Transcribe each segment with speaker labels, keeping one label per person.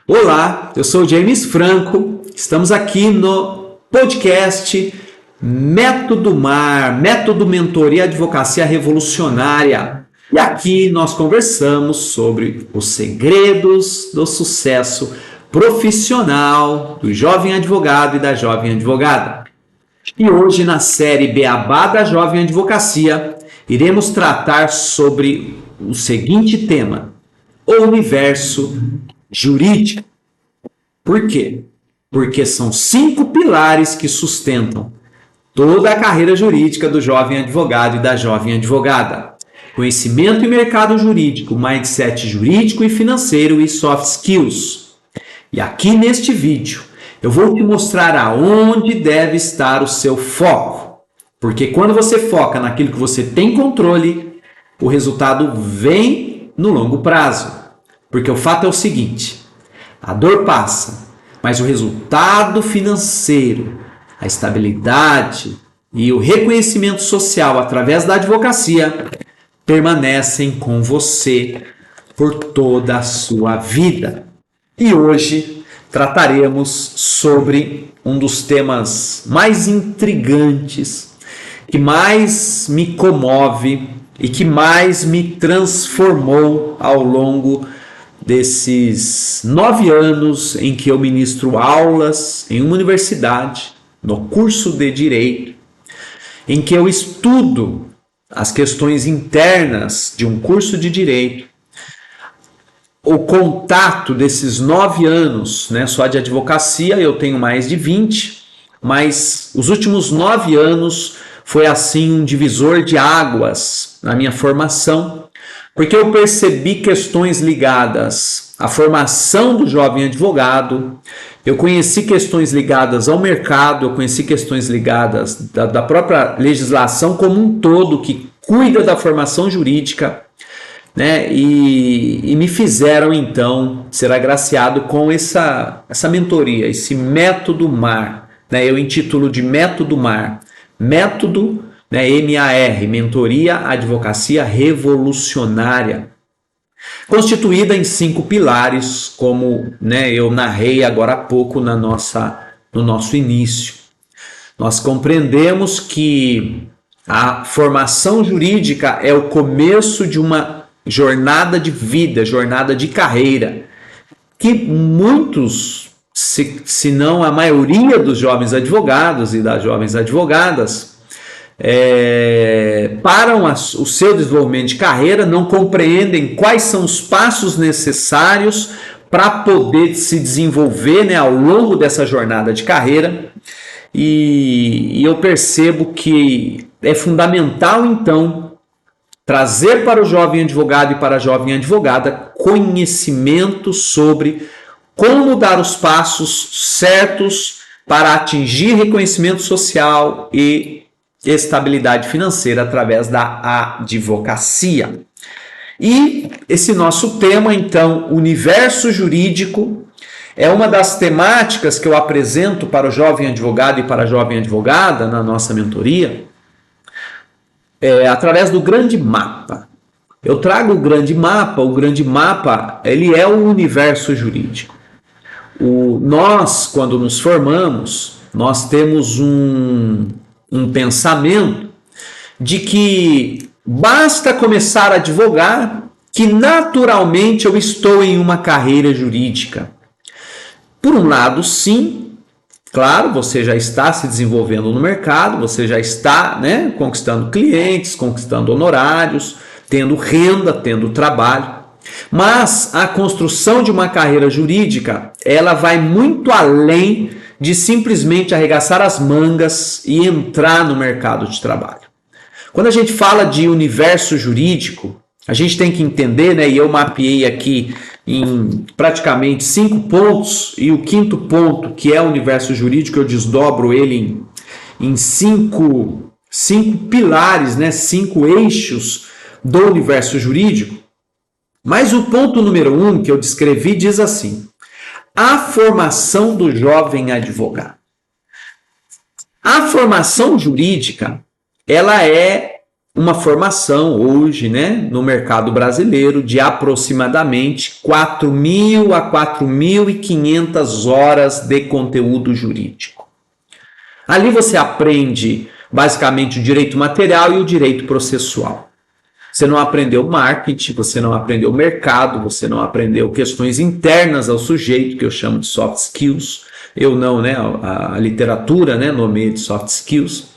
Speaker 1: Olá, eu sou o James Franco, estamos aqui no podcast Método MAR, Método Mentoria Advocacia Revolucionária. E aqui nós conversamos sobre os segredos do sucesso profissional do jovem advogado e da jovem advogada. E hoje, na série Beabá da Jovem Advocacia, iremos tratar sobre o seguinte tema: o universo jurídico. Por quê? Porque são 5 pilares que sustentam toda a carreira jurídica do jovem advogado e da jovem advogada: conhecimento e mercado jurídico, mindset jurídico e financeiro e soft skills. E aqui neste vídeo eu vou te mostrar aonde deve estar o seu foco. Porque quando você foca naquilo que você tem controle, o resultado vem no longo prazo. Porque o fato é o seguinte: a dor passa, mas o resultado financeiro, a estabilidade e o reconhecimento social através da advocacia permanecem com você por toda a sua vida. E hoje trataremos sobre um dos temas mais intrigantes, que mais me comove e que mais me transformou ao longo desses 9 anos em que eu ministro aulas em uma universidade, no curso de Direito, em que eu estudo as questões internas de um curso de Direito. O contato desses 9 anos, só de advocacia, eu tenho mais de 20, mas os últimos 9 anos foi assim um divisor de águas na minha formação, porque eu percebi questões ligadas à formação do jovem advogado, eu conheci questões ligadas ao mercado, eu conheci questões ligadas da própria legislação como um todo, que cuida da formação jurídica, e me fizeram então ser agraciado com essa mentoria, esse método MAR. Eu intitulo de método MAR, método MAR, Mentoria Advocacia Revolucionária, constituída em 5 pilares, como eu narrei agora há pouco no nosso início. Nós compreendemos que a formação jurídica é o começo de uma jornada de vida, jornada de carreira, que muitos, se não a maioria dos jovens advogados e das jovens advogadas, param o seu desenvolvimento de carreira, não compreendem quais são os passos necessários para poder se desenvolver ao longo dessa jornada de carreira. E eu percebo que é fundamental, então, trazer para o jovem advogado e para a jovem advogada conhecimento sobre como dar os passos certos para atingir reconhecimento social e estabilidade financeira através da advocacia. E esse nosso tema, então, universo jurídico, é uma das temáticas que eu apresento para o jovem advogado e para a jovem advogada na nossa mentoria, através do grande mapa. Eu trago o grande mapa, ele é o universo jurídico. Nós, quando nos formamos, nós temos um pensamento de que basta começar a advogar que naturalmente eu estou em uma carreira jurídica. Por um lado, sim, claro, você já está se desenvolvendo no mercado, você já está conquistando clientes, conquistando honorários, tendo renda, tendo trabalho. Mas a construção de uma carreira jurídica, ela vai muito além de simplesmente arregaçar as mangas e entrar no mercado de trabalho. Quando a gente fala de universo jurídico, a gente tem que entender, e eu mapeei aqui em praticamente 5 pontos, e o 5º ponto, que é o universo jurídico, eu desdobro ele em 5 pilares, 5 eixos do universo jurídico. Mas o ponto número 1 que eu descrevi diz assim: a formação do jovem advogado. A formação jurídica, ela é uma formação hoje, né, no mercado brasileiro de aproximadamente 4.000 a 4.500 horas de conteúdo jurídico. Ali você aprende basicamente o direito material e o direito processual. Você não aprendeu marketing, você não aprendeu mercado, você não aprendeu questões internas ao sujeito, que eu chamo de soft skills. Eu não, né? A literatura, né, nomeia de soft skills.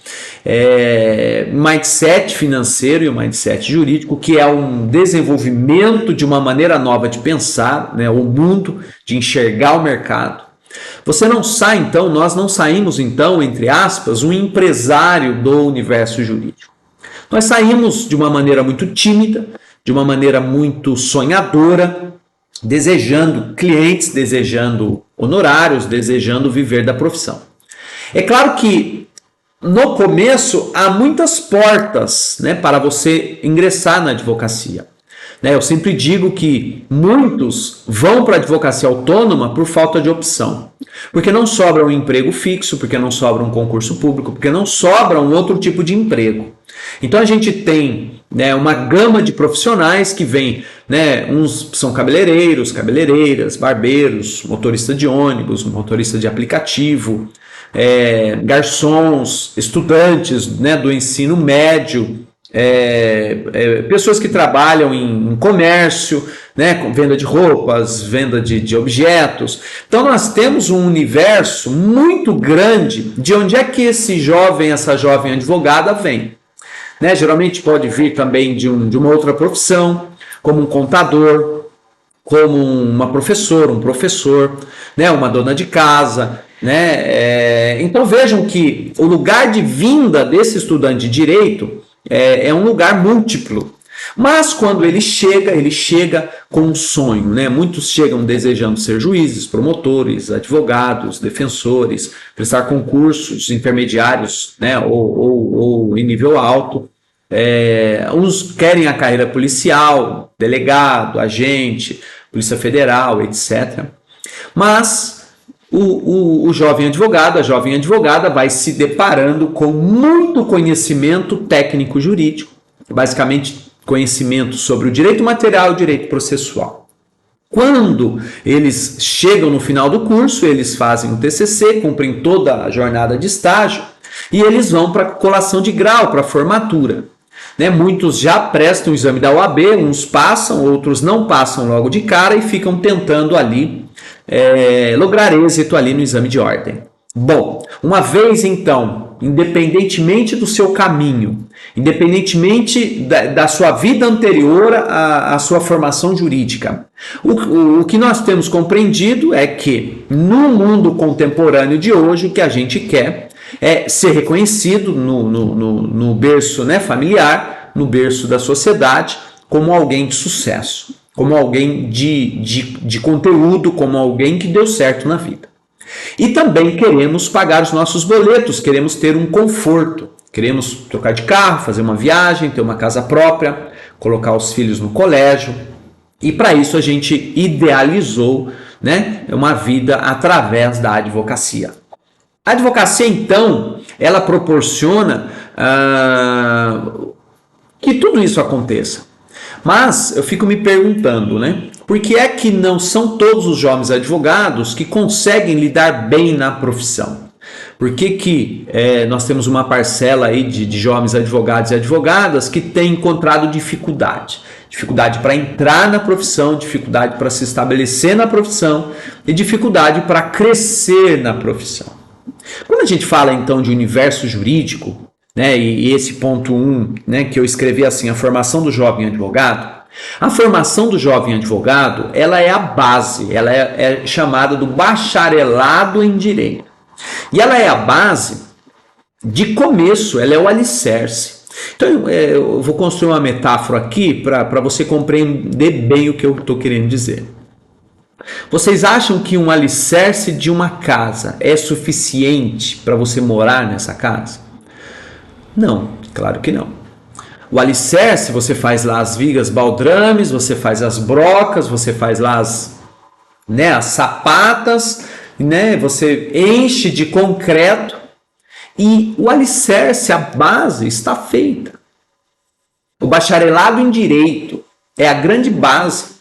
Speaker 1: Mindset financeiro e o mindset jurídico, que é um desenvolvimento de uma maneira nova de pensar, né, o mundo, de enxergar o mercado. Você não sai, então, nós não saímos, então, entre aspas, um empresário do universo jurídico. Nós saímos de uma maneira muito tímida, de uma maneira muito sonhadora, desejando clientes, desejando honorários, desejando viver da profissão. É claro que no começo há muitas portas, né, para você ingressar na advocacia. Eu sempre digo que muitos vão para a advocacia autônoma por falta de opção. Porque não sobra um emprego fixo, porque não sobra um concurso público, porque não sobra um outro tipo de emprego. Então a gente tem, né, uma gama de profissionais que vem, né, uns são cabeleireiros, cabeleireiras, barbeiros, motorista de ônibus, motorista de aplicativo, garçons, estudantes, né, do ensino médio, pessoas que trabalham em comércio, né, com venda de roupas, venda de objetos. Então nós temos um universo muito grande de onde é que esse jovem, essa jovem advogada vem. Né? Geralmente pode vir também de uma outra profissão, como um contador, como uma professora, um professor, né, uma dona de casa. Né? Então vejam que o lugar de vinda desse estudante de direito é um lugar múltiplo. Mas quando ele chega com um sonho, né? Muitos chegam desejando ser juízes, promotores, advogados, defensores, prestar concursos intermediários, né? ou em nível alto. Uns querem a carreira policial, delegado, agente, Polícia Federal, etc. Mas o jovem advogado, a jovem advogada vai se deparando com muito conhecimento técnico jurídico, basicamente conhecimento sobre o direito material e o direito processual. Quando eles chegam no final do curso, eles fazem o TCC, cumprem toda a jornada de estágio e eles vão para a colação de grau, para a formatura. Né? Muitos já prestam o exame da OAB, uns passam, outros não passam logo de cara e ficam tentando ali lograr êxito ali no exame de ordem. Bom, uma vez então, independentemente do seu caminho, independentemente da sua vida anterior à sua formação jurídica, o que nós temos compreendido é que no mundo contemporâneo de hoje, o que a gente quer é ser reconhecido no berço, né, familiar, no berço da sociedade, como alguém de sucesso, como alguém de conteúdo, como alguém que deu certo na vida. E também queremos pagar os nossos boletos, queremos ter um conforto, queremos trocar de carro, fazer uma viagem, ter uma casa própria, colocar os filhos no colégio. E para isso a gente idealizou, né, uma vida através da advocacia. A advocacia, então, ela proporciona que tudo isso aconteça. Mas eu fico me perguntando, né? Por que é que não são todos os jovens advogados que conseguem lidar bem na profissão? Por que nós temos uma parcela aí de jovens advogados e advogadas que têm encontrado dificuldade? Dificuldade para entrar na profissão, dificuldade para se estabelecer na profissão e dificuldade para crescer na profissão. Quando a gente fala então de universo jurídico, né, e esse ponto 1, né, que eu escrevi assim, a formação do jovem advogado, a formação do jovem advogado, ela é a base, ela é chamada do bacharelado em direito. E ela é a base de começo, ela é o alicerce. Então eu vou construir uma metáfora aqui para você compreender bem o que eu estou querendo dizer. Vocês acham que um alicerce de uma casa é suficiente para você morar nessa casa? Não, claro que não. O alicerce, você faz lá as vigas baldrames, você faz as brocas, você faz lá as sapatas, né? Você enche de concreto e o alicerce, a base está feita. bacharelado em Direito é a grande base.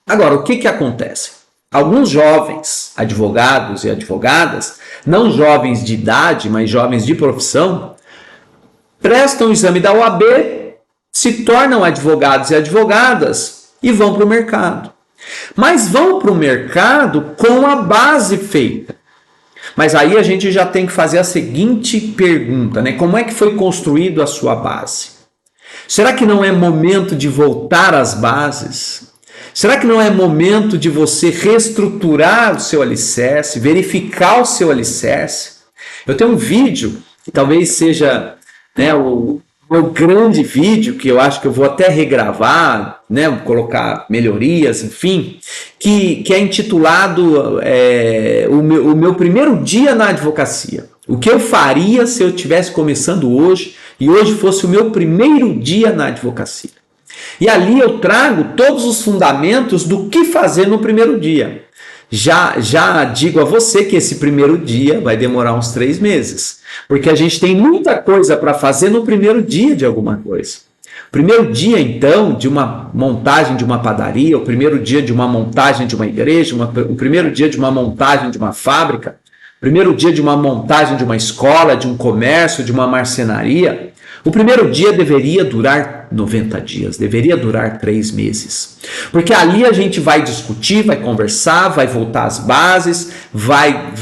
Speaker 1: Agora, o que acontece? Alguns jovens advogados e advogadas, não jovens de idade, mas jovens de profissão, prestam o exame da OAB, se tornam advogados e advogadas e vão para o mercado. Mas vão para o mercado com a base feita. Mas aí a gente já tem que fazer a seguinte pergunta, né? Como é que foi construído a sua base? Será que não é momento de voltar às bases? Será que não é momento de você reestruturar o seu alicerce, verificar o seu alicerce? Eu tenho um vídeo, que talvez seja, né, o meu grande vídeo, que eu acho que eu vou até regravar, né, colocar melhorias, enfim, que é intitulado o meu primeiro dia na advocacia. O que eu faria se eu estivesse começando hoje e hoje fosse o meu primeiro dia na advocacia? E ali eu trago todos os fundamentos do que fazer no primeiro dia. Já digo a você que esse primeiro dia vai demorar uns 3 meses, porque a gente tem muita coisa para fazer no primeiro dia de alguma coisa. O primeiro dia, então, de uma montagem de uma padaria, o primeiro dia de uma montagem de uma igreja, o primeiro dia de uma montagem de uma fábrica, o primeiro dia de uma montagem de uma escola, de um comércio, de uma marcenaria, o primeiro dia deveria durar 90 dias, deveria durar 3 meses. Porque ali a gente vai discutir, vai conversar, vai voltar às bases, vai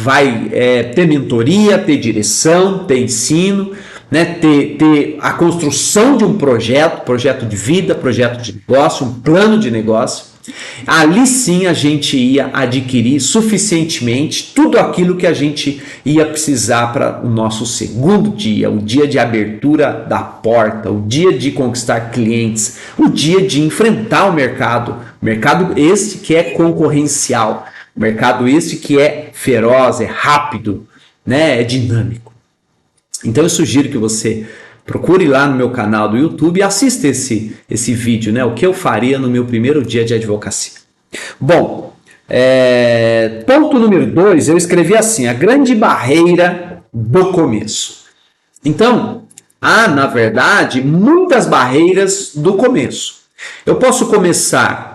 Speaker 1: ter mentoria, ter direção, ter ensino, né, ter a construção de um projeto de vida, projeto de negócio, um plano de negócio. Ali sim a gente ia adquirir suficientemente tudo aquilo que a gente ia precisar para o nosso segundo dia, o dia de abertura da porta, o dia de conquistar clientes, o dia de enfrentar o mercado este que é concorrencial, o mercado este que é feroz, é rápido, né, é dinâmico. Então eu sugiro que você procure lá no meu canal do YouTube e assista esse vídeo, né? O que eu faria no meu primeiro dia de advocacia. Bom, ponto número 2, eu escrevi assim, a grande barreira do começo. Então, há, na verdade, muitas barreiras do começo. Eu posso começar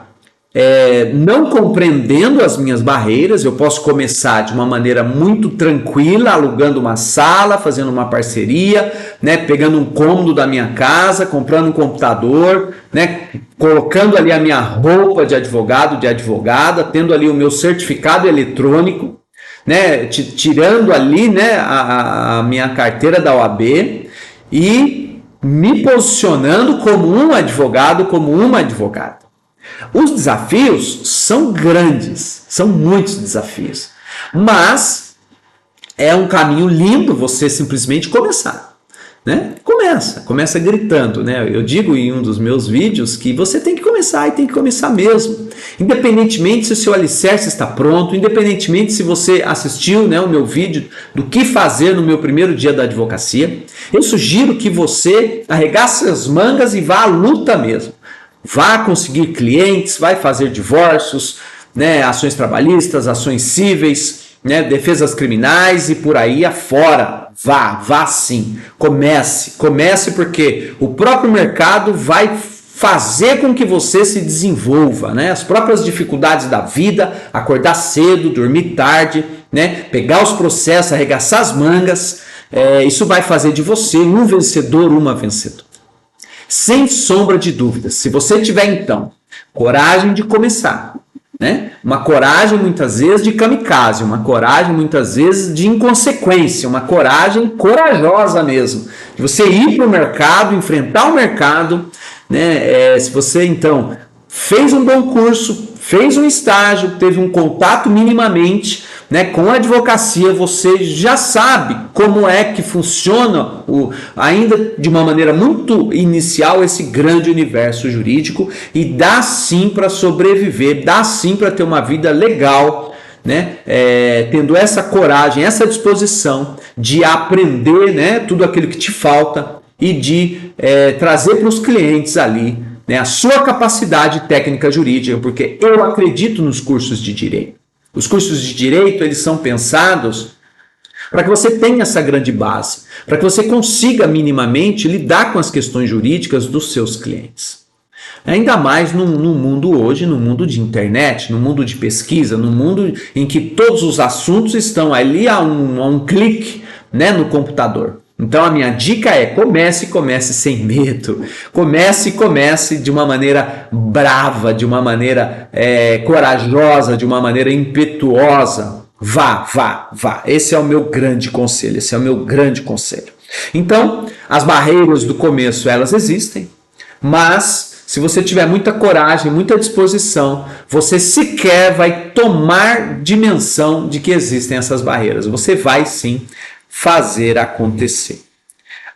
Speaker 1: não compreendendo as minhas barreiras, eu posso começar de uma maneira muito tranquila, alugando uma sala, fazendo uma parceria, né, pegando um cômodo da minha casa, comprando um computador, né, colocando ali a minha roupa de advogado, de advogada, tendo ali o meu certificado eletrônico, né, tirando ali, né, a minha carteira da OAB e me posicionando como um advogado, como uma advogada. Os desafios são grandes, são muitos desafios, mas é um caminho lindo você simplesmente começar, né? Começa gritando, né? Eu digo em um dos meus vídeos que você tem que começar e tem que começar mesmo, independentemente se o seu alicerce está pronto, independentemente se você assistiu, né, o meu vídeo do que fazer no meu primeiro dia da advocacia, eu sugiro que você arregace as mangas e vá à luta mesmo. Vá conseguir clientes, vai fazer divórcios, né, ações trabalhistas, ações cíveis, né, defesas criminais e por aí afora. Vá sim. Comece porque o próprio mercado vai fazer com que você se desenvolva, né? As próprias dificuldades da vida, acordar cedo, dormir tarde, né, pegar os processos, arregaçar as mangas, isso vai fazer de você um vencedor, uma vencedora. Sem sombra de dúvidas, se você tiver então coragem de começar, né? Uma coragem muitas vezes de kamikaze, uma coragem muitas vezes de inconsequência, uma coragem corajosa mesmo, de você ir para o mercado, enfrentar o mercado, né? Se você então fez um bom curso, fez um estágio, teve um contato minimamente, né, com a advocacia, você já sabe como é que funciona, ainda de uma maneira muito inicial, esse grande universo jurídico, e dá sim para sobreviver, dá sim para ter uma vida legal, né, tendo essa coragem, essa disposição de aprender, né, tudo aquilo que te falta e de trazer para os clientes ali, né, a sua capacidade técnica jurídica, porque eu acredito nos cursos de direito. Os cursos de direito, eles são pensados para que você tenha essa grande base, para que você consiga minimamente lidar com as questões jurídicas dos seus clientes. Ainda mais no mundo hoje, no mundo de internet, no mundo de pesquisa, no mundo em que todos os assuntos estão ali a um clique, né, no computador. Então a minha dica é: comece sem medo, comece de uma maneira brava, de uma maneira corajosa, de uma maneira impetuosa. Vá. Esse é o meu grande conselho, Então, as barreiras do começo, elas existem, mas se você tiver muita coragem, muita disposição, você sequer vai tomar dimensão de que existem essas barreiras. Você vai sim fazer acontecer.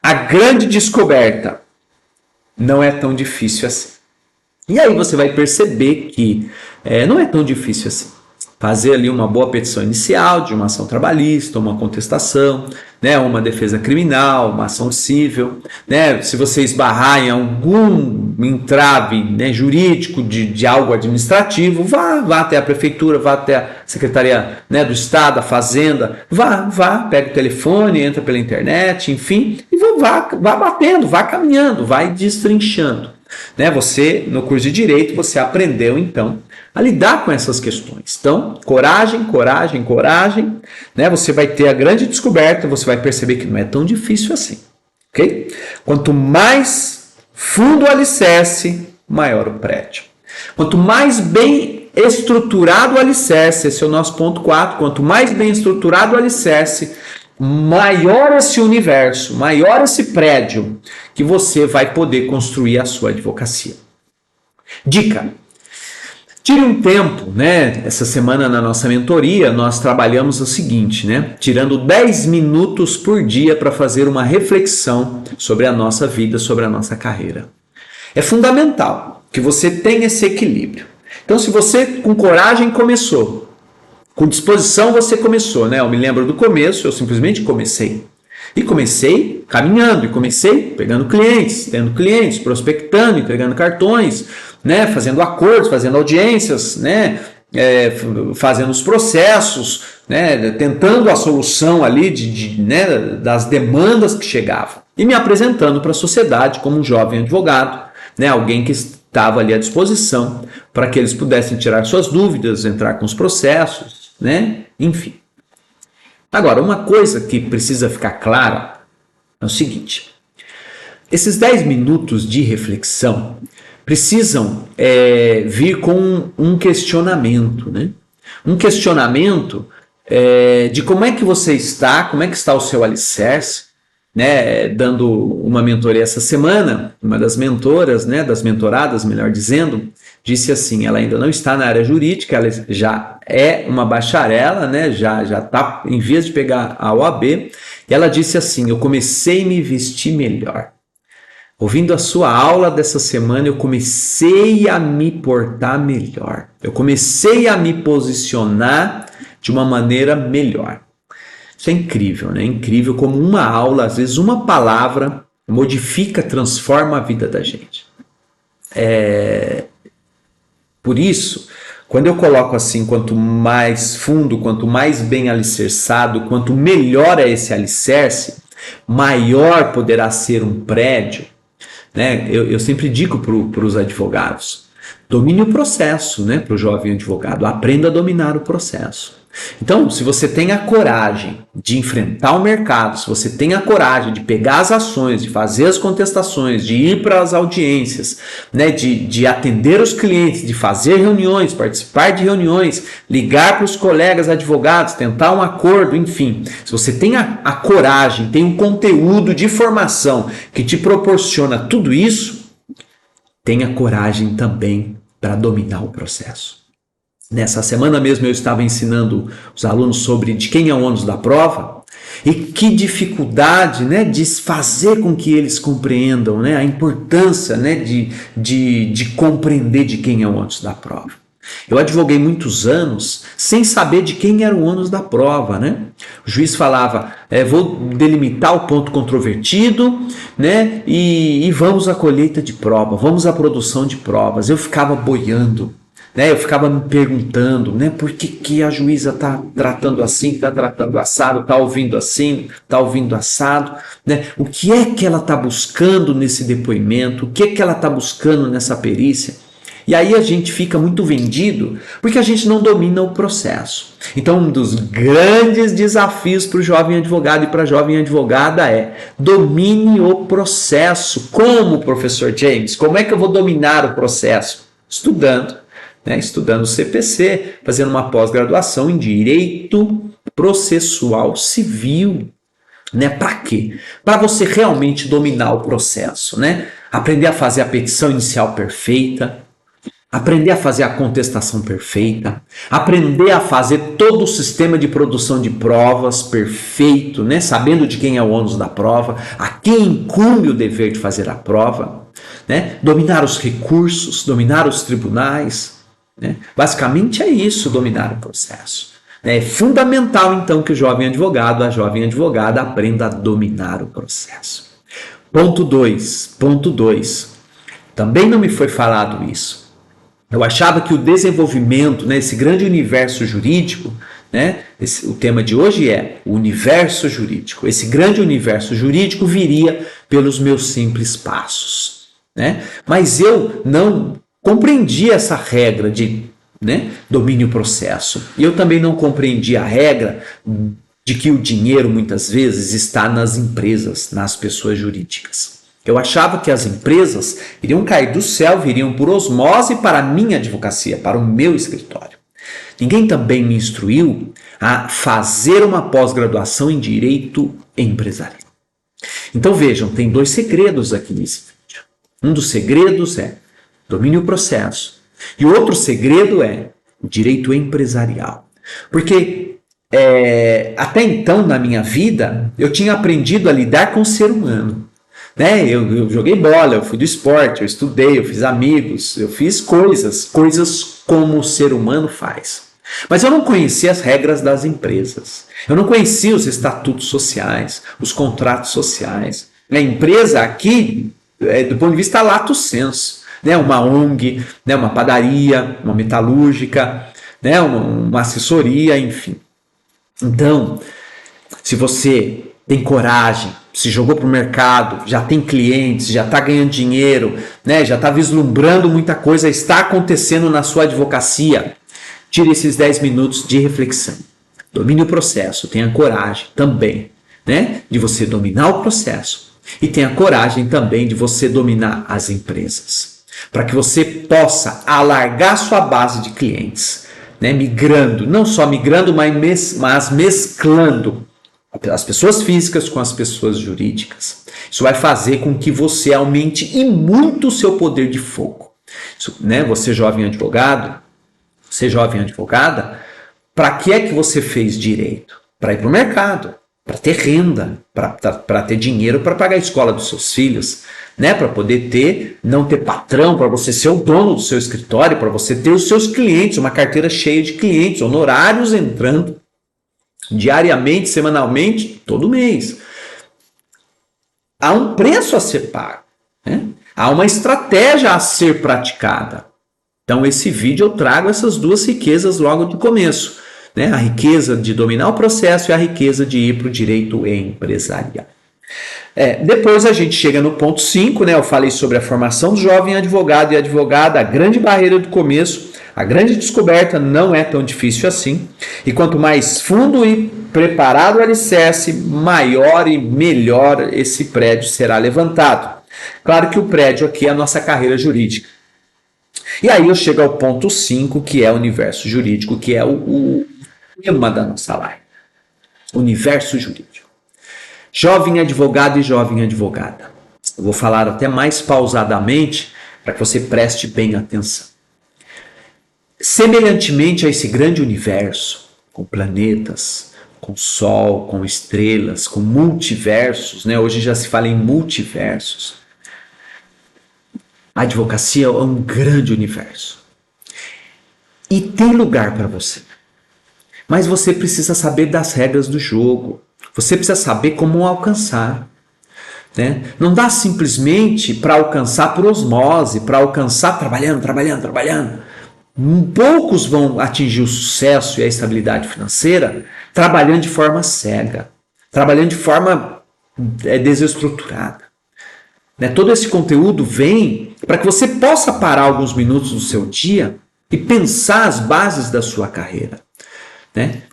Speaker 1: A grande descoberta: não é tão difícil assim. E aí você vai perceber que não é tão difícil assim. Fazer ali uma boa petição inicial de uma ação trabalhista, uma contestação, né, uma defesa criminal, uma ação civil, né, se você esbarrar em algum entrave, né, jurídico de algo administrativo, vá até a prefeitura, vá até a secretaria, né, do Estado, a Fazenda, vá, pega o telefone, entra pela internet, enfim, e vá batendo, vá caminhando, vai destrinchando. Né, você, no curso de Direito, você aprendeu então a lidar com essas questões. Então, coragem, né? Você vai ter a grande descoberta, você vai perceber que não é tão difícil assim, ok? Quanto mais fundo o alicerce, maior o prédio. Quanto mais bem estruturado o alicerce, esse é o nosso ponto 4, quanto mais bem estruturado o alicerce, maior esse universo, maior esse prédio que você vai poder construir a sua advocacia. Dica: tire um tempo, né? Essa semana na nossa mentoria nós trabalhamos o seguinte, né? Tirando 10 minutos por dia para fazer uma reflexão sobre a nossa vida, sobre a nossa carreira. É fundamental que você tenha esse equilíbrio. Então, se você com coragem começou, com disposição você começou, né? Eu me lembro do começo, eu simplesmente comecei. E comecei caminhando, e comecei pegando clientes, tendo clientes, prospectando, entregando cartões, né? Fazendo acordos, fazendo audiências, né? Fazendo os processos, né? Tentando a solução ali né? Das demandas que chegavam. E me apresentando para a sociedade como um jovem advogado, né? Alguém que estava ali à disposição para que eles pudessem tirar suas dúvidas, entrar com os processos, né? Enfim. Agora, uma coisa que precisa ficar clara é o seguinte: esses 10 minutos de reflexão precisam vir com um questionamento, né? Um questionamento de como é que você está, como é que está o seu alicerce, né? Dando uma mentoria essa semana, uma das mentoras, né? Das mentoradas, melhor dizendo, disse assim: ela ainda não está na área jurídica, ela já é uma bacharela, né? Já está em vias de pegar a OAB, e ela disse assim: eu comecei a me vestir melhor. Ouvindo a sua aula dessa semana, eu comecei a me portar melhor. Eu comecei a me posicionar de uma maneira melhor. Isso é incrível, né? Incrível como uma aula, às vezes uma palavra, modifica, transforma a vida da gente. Por isso, quando eu coloco assim, quanto mais fundo, quanto mais bem alicerçado, quanto melhor é esse alicerce, maior poderá ser um prédio, né? Eu sempre digo para os advogados: domine o processo, né? Para o jovem advogado, aprenda a dominar o processo. Então, se você tem a coragem de enfrentar o mercado, se você tem a coragem de pegar as ações, de fazer as contestações, de ir para as audiências, né, de atender os clientes, de fazer reuniões, participar de reuniões, ligar para os colegas advogados, tentar um acordo, enfim. Se você tem a coragem, tem um conteúdo de formação que te proporciona tudo isso, tenha coragem também para dominar o processo. Nessa semana mesmo eu estava ensinando os alunos sobre de quem é o ônus da prova e que dificuldade, né, de fazer com que eles compreendam, né, a importância, né, de compreender de quem é o ônus da prova. Eu advoguei muitos anos sem saber de quem era o ônus da prova, né? O juiz falava: vou delimitar o ponto controvertido, né, e vamos à colheita de prova, vamos à produção de provas. Eu ficava boiando, né? Eu ficava me perguntando, né? Por que a juíza está tratando assim, está tratando assado, está ouvindo assim, está ouvindo assado, né? O que é que ela está buscando nesse depoimento? O que é que ela está buscando nessa perícia? E aí a gente fica muito vendido porque a gente não domina o processo. Então, um dos grandes desafios para o jovem advogado e para a jovem advogada é domine o processo. Como, professor James? Como é que eu vou dominar o processo? Estudando, né? Estudando o CPC, fazendo uma pós-graduação em Direito Processual Civil. Né? Para quê? Para você realmente dominar o processo, né? Aprender a fazer a petição inicial perfeita, aprender a fazer a contestação perfeita, aprender a fazer todo o sistema de produção de provas perfeito, né? Sabendo de quem é o ônus da prova, a quem incumbe o dever de fazer a prova, né? Dominar os recursos, dominar os tribunais, né? Basicamente é isso, dominar o processo. É fundamental, então, que o jovem advogado, a jovem advogada aprenda a dominar o processo. Ponto 2. Também não me foi falado isso. Eu achava que o desenvolvimento, né, esse grande universo jurídico, né, o tema de hoje é o universo jurídico. Esse grande universo jurídico viria pelos meus simples passos. Né? Mas eu não compreendi essa regra de, né, domínio processo. E eu também não compreendi a regra de que o dinheiro muitas vezes está nas empresas, nas pessoas jurídicas. Eu achava que as empresas iriam cair do céu, viriam por osmose para a minha advocacia, para o meu escritório. Ninguém também me instruiu a fazer uma pós-graduação em Direito Empresarial. Então vejam, tem 2 segredos aqui nesse vídeo. Um dos segredos é domínio do processo e o outro segredo é o Direito Empresarial. Porque até então na minha vida eu tinha aprendido a lidar com o ser humano. Né? Eu joguei bola, eu fui do esporte, eu estudei, eu fiz amigos, eu fiz coisas como o ser humano faz. Mas eu não conhecia as regras das empresas, eu não conhecia os estatutos sociais, os contratos sociais. A empresa aqui, do ponto de vista lato sensu, né? Uma ONG, né? Uma padaria, uma metalúrgica, né? uma assessoria, enfim. Então, se você tem coragem, se jogou para o mercado, já tem clientes, já está ganhando dinheiro, né? Já está vislumbrando muita coisa, está acontecendo na sua advocacia, tire esses 10 minutos de reflexão. Domine o processo, tenha coragem também, né? De você dominar o processo e tenha coragem também de você dominar as empresas, para que você possa alargar sua base de clientes, né? Migrando, não só migrando, mas mesclando as pessoas físicas com as pessoas jurídicas. Isso vai fazer com que você aumente e muito o seu poder de fogo. Isso, né? Você jovem advogado, você jovem advogada, para que é que você fez direito? Para ir para o mercado, para ter renda, para ter dinheiro para pagar a escola dos seus filhos, né? Para poder não ter patrão, para você ser o dono do seu escritório, para você ter os seus clientes, uma carteira cheia de clientes, honorários entrando diariamente, semanalmente, todo mês. Há um preço a ser pago, né? Há uma estratégia a ser praticada. Então, esse vídeo eu trago essas 2 riquezas logo de começo, né? A riqueza de dominar o processo e a riqueza de ir para o direito empresarial. Depois a gente chega no ponto 5, né? Eu falei sobre a formação do jovem advogado e advogada, a grande barreira do começo. A grande descoberta não é tão difícil assim, e quanto mais fundo e preparado o alicerce, maior e melhor esse prédio será levantado. Claro que o prédio aqui é a nossa carreira jurídica. E aí eu chego ao ponto 5, que é o universo jurídico, que é o tema da nossa live. Universo jurídico. Jovem advogado e jovem advogada. Eu vou falar até mais pausadamente para que você preste bem atenção. Semelhantemente a esse grande universo, com planetas, com sol, com estrelas, com multiversos, né? Hoje já se fala em multiversos. A advocacia é um grande universo. E tem lugar para você. Mas você precisa saber das regras do jogo. Você precisa saber como alcançar. Né? Não dá simplesmente para alcançar por osmose, para alcançar trabalhando. Poucos vão atingir o sucesso e a estabilidade financeira trabalhando de forma cega, trabalhando de forma desestruturada. Né? Todo esse conteúdo vem para que você possa parar alguns minutos do seu dia e pensar as bases da sua carreira. Né?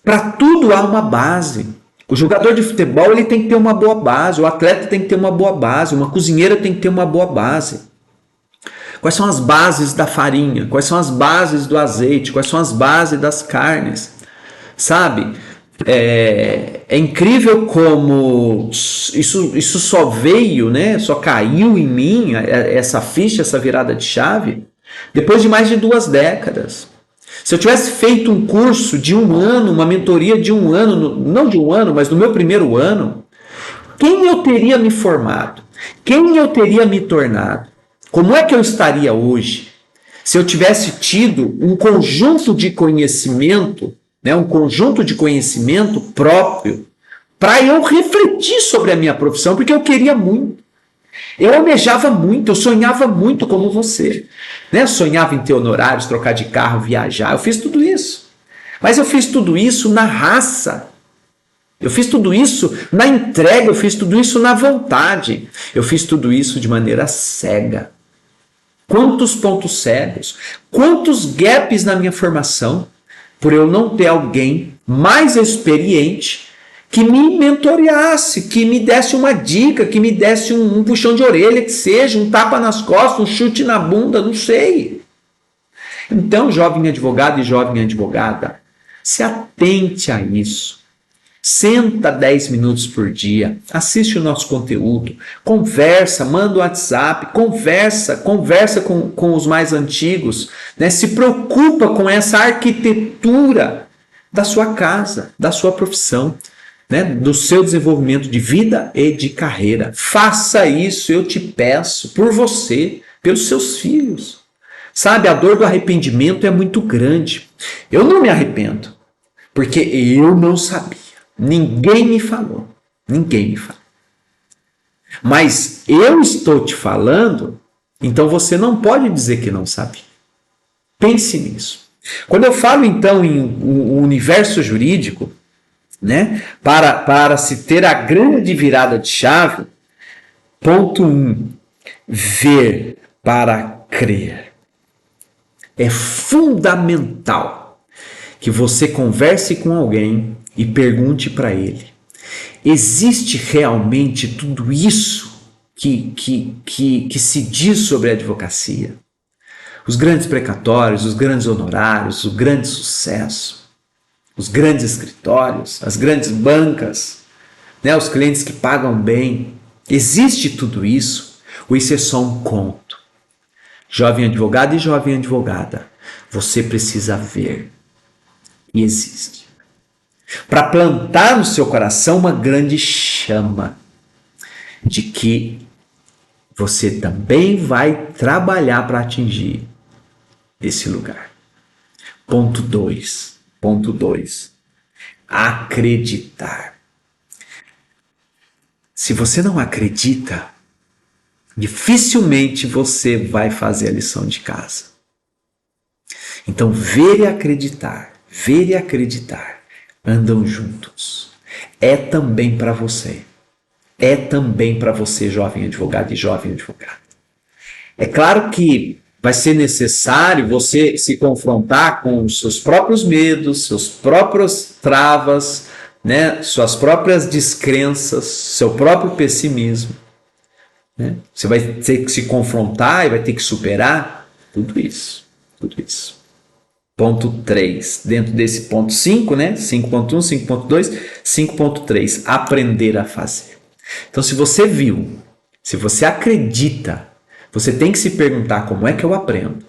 Speaker 1: Para tudo há uma base. O jogador de futebol ele tem que ter uma boa base, o atleta tem que ter uma boa base, uma cozinheira tem que ter uma boa base. Quais são as bases da farinha? Quais são as bases do azeite? Quais são as bases das carnes? Sabe? É incrível como isso só veio, né? Só caiu em mim, essa ficha, essa virada de chave, depois de mais de 2 décadas. Se eu tivesse feito um curso de 1 ano, uma mentoria de 1 ano, não de 1 ano, mas no meu primeiro ano, quem eu teria me formado? Quem eu teria me tornado? Como é que eu estaria hoje se eu tivesse tido um conjunto de conhecimento, né, um conjunto de conhecimento próprio para eu refletir sobre a minha profissão, porque eu queria muito. Eu almejava muito, eu sonhava muito como você. Né? Eu sonhava em ter honorários, trocar de carro, viajar. Eu fiz tudo isso. Mas eu fiz tudo isso na raça. Eu fiz tudo isso na entrega, eu fiz tudo isso na vontade. Eu fiz tudo isso de maneira cega. Quantos pontos cegos, quantos gaps na minha formação, por eu não ter alguém mais experiente que me mentoreasse, que me desse uma dica, que me desse um puxão de orelha, que seja um tapa nas costas, um chute na bunda, não sei. Então, jovem advogado e jovem advogada, se atente a isso. Senta 10 minutos por dia, assiste o nosso conteúdo, conversa, manda um WhatsApp, conversa com os mais antigos, né? Se preocupa com essa arquitetura da sua casa, da sua profissão, né? Do seu desenvolvimento de vida e de carreira. Faça isso, eu te peço, por você, pelos seus filhos. Sabe, a dor do arrependimento é muito grande. Eu não me arrependo, porque eu não sabia. Ninguém me falou. Ninguém me falou. Mas eu estou te falando, então você não pode dizer que não sabe. Pense nisso. Quando eu falo, então, em um universo jurídico, né, para se ter a grande virada de chave, ponto 1, ver para crer. É fundamental que você converse com alguém e pergunte para ele: existe realmente tudo isso que se diz sobre a advocacia? Os grandes precatórios, os grandes honorários, o grande sucesso, os grandes escritórios, as grandes bancas, né, os clientes que pagam bem. Existe tudo isso? Ou isso é só um conto? Jovem advogado e jovem advogada, você precisa ver. E existe. Para plantar no seu coração uma grande chama de que você também vai trabalhar para atingir esse lugar. Ponto 2. Acreditar. Se você não acredita, dificilmente você vai fazer a lição de casa. Então, ver e acreditar andam juntos. É também para você. É também para você, jovem advogado e jovem advogada. É claro que vai ser necessário você se confrontar com os seus próprios medos, suas próprias travas, né? Suas próprias descrenças, seu próprio pessimismo. Né? Você vai ter que se confrontar e vai ter que superar tudo isso. Ponto 3, dentro desse ponto 5, né? 5.1, 5.2, 5.3, aprender a fazer. Então, se você viu, se você acredita, você tem que se perguntar: como é que eu aprendo?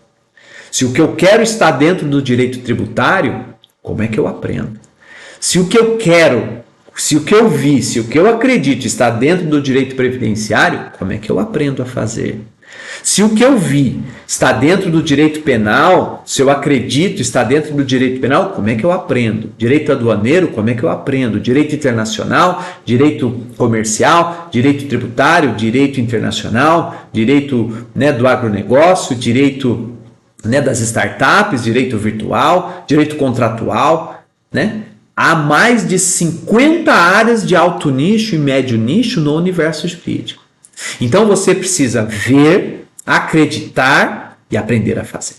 Speaker 1: Se o que eu quero está dentro do direito tributário, como é que eu aprendo? Se o que eu quero, se o que eu vi, se o que eu acredito está dentro do direito previdenciário, como é que eu aprendo a fazer? Se o que eu vi está dentro do direito penal, se eu acredito está dentro do direito penal, como é que eu aprendo? Direito aduaneiro, como é que eu aprendo? Direito internacional, direito comercial, direito tributário, direito internacional, direito, né, do agronegócio, direito né, das startups, direito virtual, direito contratual, né? Há mais de 50 áreas de alto nicho e médio nicho no universo jurídico. Então você precisa ver, acreditar e aprender a fazer.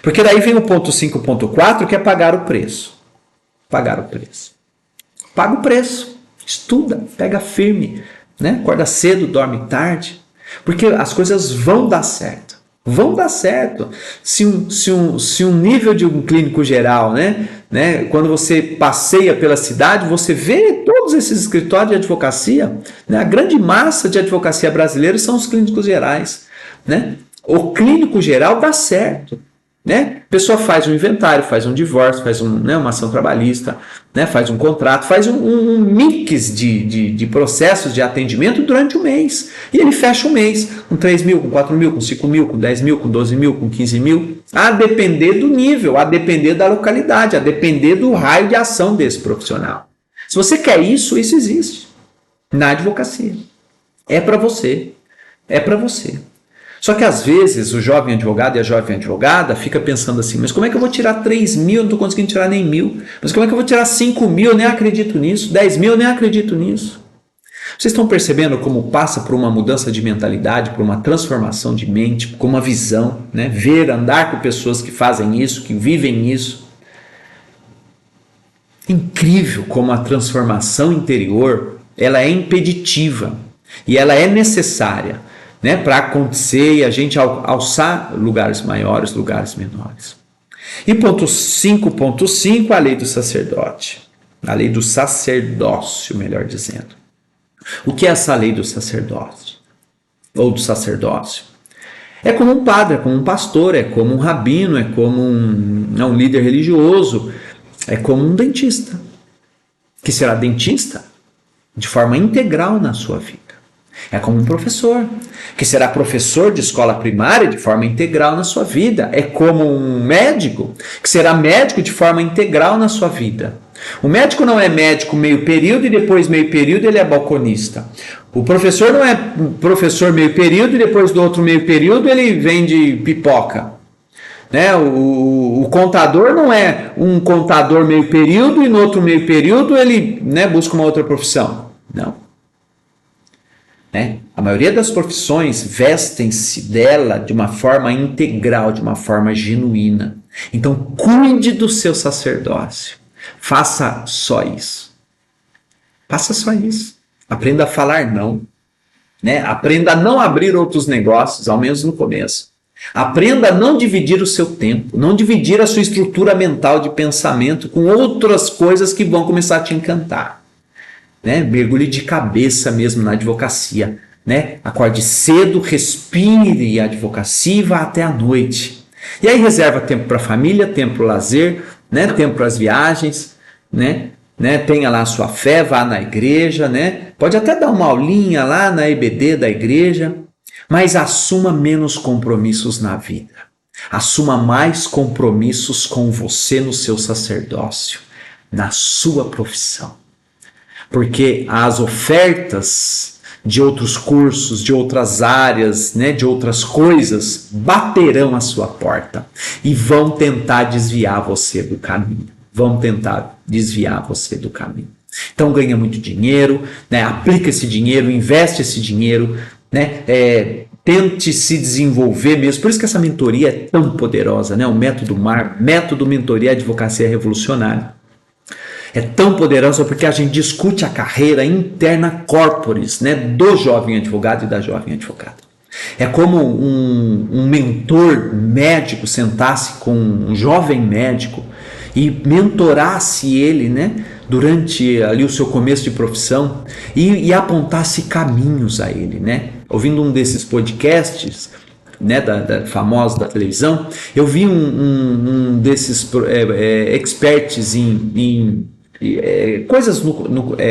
Speaker 1: Porque daí vem o ponto 5.4, que é pagar o preço. Pagar o preço. Paga o preço. Estuda, pega firme, né? Acorda cedo, dorme tarde. Porque as coisas vão dar certo. Vão dar certo. Se um nível de um clínico geral, né? Quando você passeia pela cidade, você vê todos esses escritórios de advocacia, né? A grande massa de advocacia brasileira são os clínicos gerais, né? O clínico geral dá certo. Né? A pessoa faz um inventário, faz um divórcio, faz uma ação trabalhista, né? Faz um contrato, faz um mix de processos de atendimento durante o mês. E ele fecha o mês com 3 mil, com 4 mil, com 5 mil, com 10 mil, com 12 mil, com 15 mil, a depender do nível, a depender da localidade, a depender do raio de ação desse profissional. Se você quer isso, isso existe na advocacia. É para você. É para você. Só que às vezes o jovem advogado e a jovem advogada fica pensando assim, mas como é que eu vou tirar 3 mil? Eu não estou conseguindo tirar nem 1.000. Mas como é que eu vou tirar 5 mil? Eu nem acredito nisso. 10 mil? Eu nem acredito nisso. Vocês estão percebendo como passa por uma mudança de mentalidade, por uma transformação de mente, com uma visão, né? Ver, andar com pessoas que fazem isso, que vivem isso. Incrível como a transformação interior, ela é impeditiva e ela é necessária, né, para acontecer e a gente alçar lugares maiores, lugares menores. E ponto 5.5, a lei do sacerdote. A lei do sacerdócio, melhor dizendo. O que é essa lei do sacerdote? Ou do sacerdócio? É como um padre, é como um pastor, é como um rabino, é como um líder religioso, é como um dentista, que será dentista de forma integral na sua vida. É como um professor, que será professor de escola primária de forma integral na sua vida. É como um médico, que será médico de forma integral na sua vida. O médico não é médico meio período e depois meio período ele é balconista. O professor não é professor meio período e depois do outro meio período ele vende pipoca. Né? O contador não é um contador meio período e no outro meio período ele, né, busca uma outra profissão. Não. A maioria das profissões vestem-se dela de uma forma integral, de uma forma genuína. Então, cuide do seu sacerdócio. Faça só isso. Faça só isso. Aprenda a falar não. Né? Aprenda a não abrir outros negócios, ao menos no começo. Aprenda a não dividir o seu tempo, não dividir a sua estrutura mental de pensamento com outras coisas que vão começar a te encantar. Né? Mergulhe de cabeça mesmo na advocacia, né? Acorde cedo, respire a advocacia e vá até a noite. E aí reserva tempo para a família, tempo para o lazer, né? Tempo para as viagens, né? Tenha lá a sua fé, vá na igreja, né? Pode até dar uma aulinha lá na EBD da igreja, mas assuma menos compromissos na vida. Assuma mais compromissos com você no seu sacerdócio, na sua profissão. Porque as ofertas de outros cursos, de outras áreas, né, de outras coisas, baterão a sua porta e vão tentar desviar você do caminho. Vão tentar desviar você do caminho. Então ganha muito dinheiro, né, aplica esse dinheiro, investe esse dinheiro, né, tente se desenvolver mesmo. Por isso que essa mentoria é tão poderosa, né? O Método MAR, Método Mentoria Advocacia Revolucionária. É tão poderosa porque a gente discute a carreira interna corporis, né, do jovem advogado e da jovem advogada. É como um mentor médico sentasse com um jovem médico e mentorasse ele, né, durante ali o seu começo de profissão e apontasse caminhos a ele, né? Ouvindo um desses podcasts, né, famosos da televisão, eu vi um desses experts em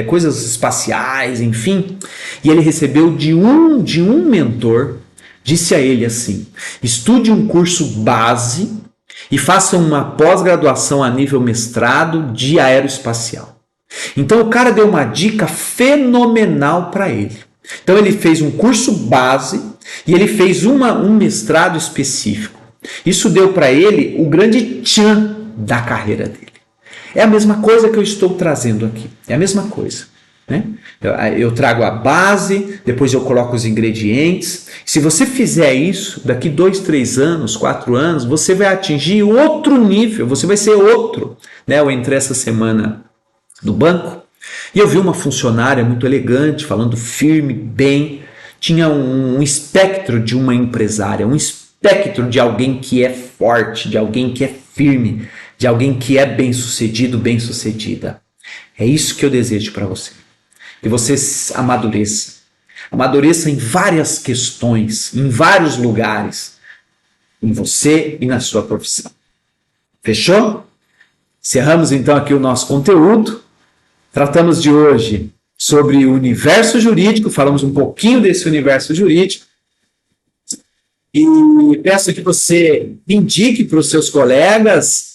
Speaker 1: coisas espaciais, enfim, e ele recebeu de um mentor, disse a ele assim: estude um curso base e faça uma pós-graduação a nível mestrado de aeroespacial. Então o cara deu uma dica fenomenal para ele. Então ele fez um curso base e ele fez um mestrado específico. Isso deu para ele o grande tchan da carreira dele. É a mesma coisa que eu estou trazendo aqui. É a mesma coisa. Né? Eu trago a base, depois eu coloco os ingredientes. Se você fizer isso, daqui 2, 3 anos, 4 anos, você vai atingir outro nível, você vai ser outro. Né? Eu entrei essa semana no banco e eu vi uma funcionária muito elegante, falando firme, bem. Tinha um espectro de uma empresária, um espectro de alguém que é forte, de alguém que é firme, de alguém que é bem-sucedido, bem-sucedida. É isso que eu desejo para você. Que você amadureça. Amadureça em várias questões, em vários lugares, em você e na sua profissão. Fechou? Encerramos então aqui o nosso conteúdo. Tratamos de hoje sobre o universo jurídico, falamos um pouquinho desse universo jurídico. E peço que você indique para os seus colegas,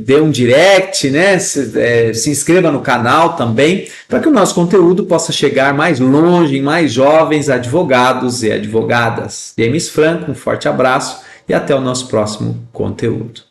Speaker 1: dê um direct, né? Se inscreva no canal também, para que o nosso conteúdo possa chegar mais longe, em mais jovens advogados e advogadas. James Franco, um forte abraço e até o nosso próximo conteúdo.